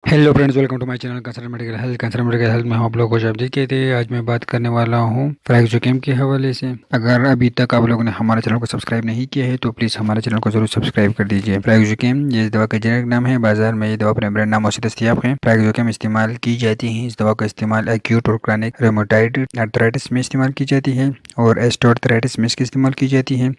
Hello friends, welcome to my channel concern medical health में हम आप लोगों को जब देखे थे। आज मैं बात करने वाला हूँ फ्रैक्सोकेम के हवाले से। अगर अभी तक आप लोगों ने हमारे चैनल को सब्सक्राइब नहीं किया है तो प्लीज़ हमारे चैनल को जरूर सब्सक्राइब कर दीजिए। फ्रैक्सोकेम ये दवा का जेनेरिक नाम है। बाजार में ये दवा अपने ब्रांड नामों से दस्तियाब है। फ्रैक्सोकेम इस्तेमाल की जाती है। इस दवा का इस्तेमाल एक्यूट और क्रोनिक रेमेटॉइड आर्थराइटिस में इस्तेमाल की जाती है और ऑस्टियोआर्थराइटिस में इसकी इस्तेमाल की जाती है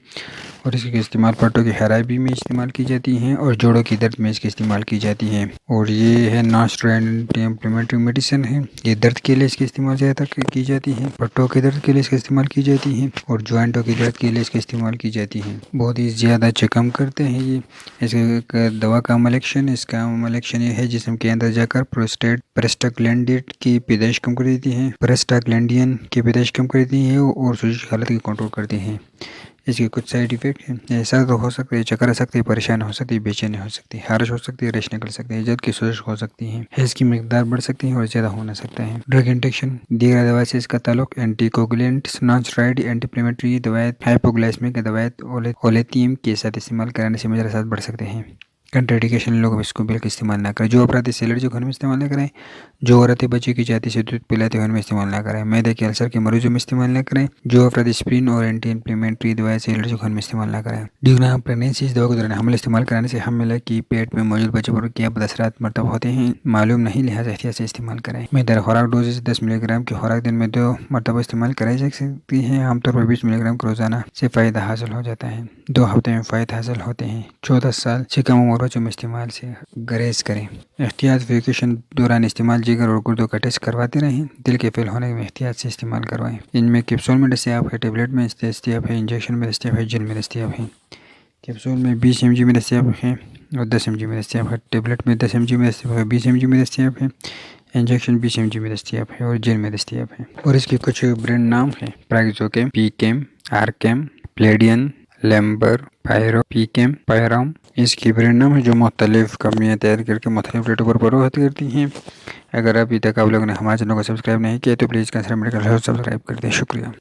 और इसके इस्तेमाल पट्टों की खराबी में इस्तेमाल की जाती है और जोड़ों की दर्द में इसकी इस्तेमाल की जाती है। और ये है non steroidal anti inflammatory medicine है। ये दर्द के लिए इसकी इस्तेमाल ज़्यादातर की जाती है। पट्टों के दर्द के लिए इसका इस्तेमाल की जाती है और जॉइंटों के दर्द के लिए इसका इस्तेमाल की जाती है। बहुत ही ज़्यादा अच्छा काम करते हैं ये। इसके दवा का अमल एक्शन ये है जिस्म के अंदर जाकर प्रोस्टाग्लैंडिन की पैदाइश कम कर देती है। प्रोस्टाग्लैंडिन की पैदाइश कम कर देती है और सोजिश की हालत की कंट्रोल करती है। इसके कुछ साइड इफेक्ट हैं। ऐसा तो हो सकता है, चक्कर आ सकती है, परेशानी हो सकती है, बेचैनी हो सकती है, खारिश हो सकती है, रेश निकल सकती है, जल्द की सोजिश हो सकती है, हैज़ की मकदार बढ़ सकती है और ज़्यादा हो ना सकता है। ड्रग इंटेक्शन दी गई दवा से इसका ताल्लुक anticoagulants, non steroid anti inflammatory दवाएं, हाइपोग्लाइसेमिक दवाएं ओलेथियम के साथ इस्तेमाल कराने से मुजरासात बढ़ सकते हैं। कंट्राइंडिकेशन लोग इसको बिल्कुल इस्तेमाल ना करें। जो अपराध से एलर्जी घर में इस्तेमाल ना करें। जो औरतें बच्चे की छाती से दूध पिलाते घर में इस्तेमाल ना करें। मैदे के अल्सर के मरीजों में इस्तेमाल ना करें। जो अपराध एस्पिरिन और एंटी इन्फ्लेमेटरी दवाएं से एलर्जी घर में इस्तेमाल ना करें। ड्यूरिंग प्रेगनेंसी इस दवा को दौरान हमले इस्तेमाल कराने से हमला की पेट में मौजूद बच्चे पर क्या बदअसरात मरतब होते हैं मालूम नहीं, लिहाजा एहतियात से इस्तेमाल करें। मैदर खुराक डोजेज 10 मिलीग्राम की खुराक दिन में 2 मरतबा इस्तेमाल कराई जा सकती है। आमतौर पर 20 मिलीग्राम को रोजाना से फ़ायदा हासिल हो जाता है। 2 हफ्ते में फ़ायदे हासिल होते हैं। 14 साल से कम उम्र बच्चों में इस्तेमाल से गुरेज करें। एहतियात वेकेशन दौरान इस्तेमाल जिगर और गुर्दों का टेस्ट करवाते रहें। दिल के फेल होने में एहतियात से इस्तेमाल करवाएं। इनमें कैप्सूल में दस्तियाब है, टेबलेट में दस्तियाब है, इंजेक्शन में दस्तियाब है, जेल में दस्तियाब है। कैप्सूल में 20 mg में दस्तियाब है और 10 mg में दस्तियाब है। टेबलेट में 10 mg में दस्तियाब है, 20 mg में दस्तियाब है, इंजेक्शन 20 mg में दस्तियाब है और जेल में दस्तियाब है। और इसके कुछ ब्रांड नाम है: फ्रैक्सोकेम, पीकेम, आरकेम, प्लेडियन, लैम्बर, पायरो, पीकेम, पायराम। इसकी ब्रांड नाम है जो मुख्तलिफ कंपनियाँ तैयार करके मुख्तलिफ रेटों पर फरोख्त करती हैं। अगर अभी तक आप लोगों ने हमारे चैनल को सब्सक्राइब नहीं किया तो please concern medical health subscribe कर दें। शुक्रिया।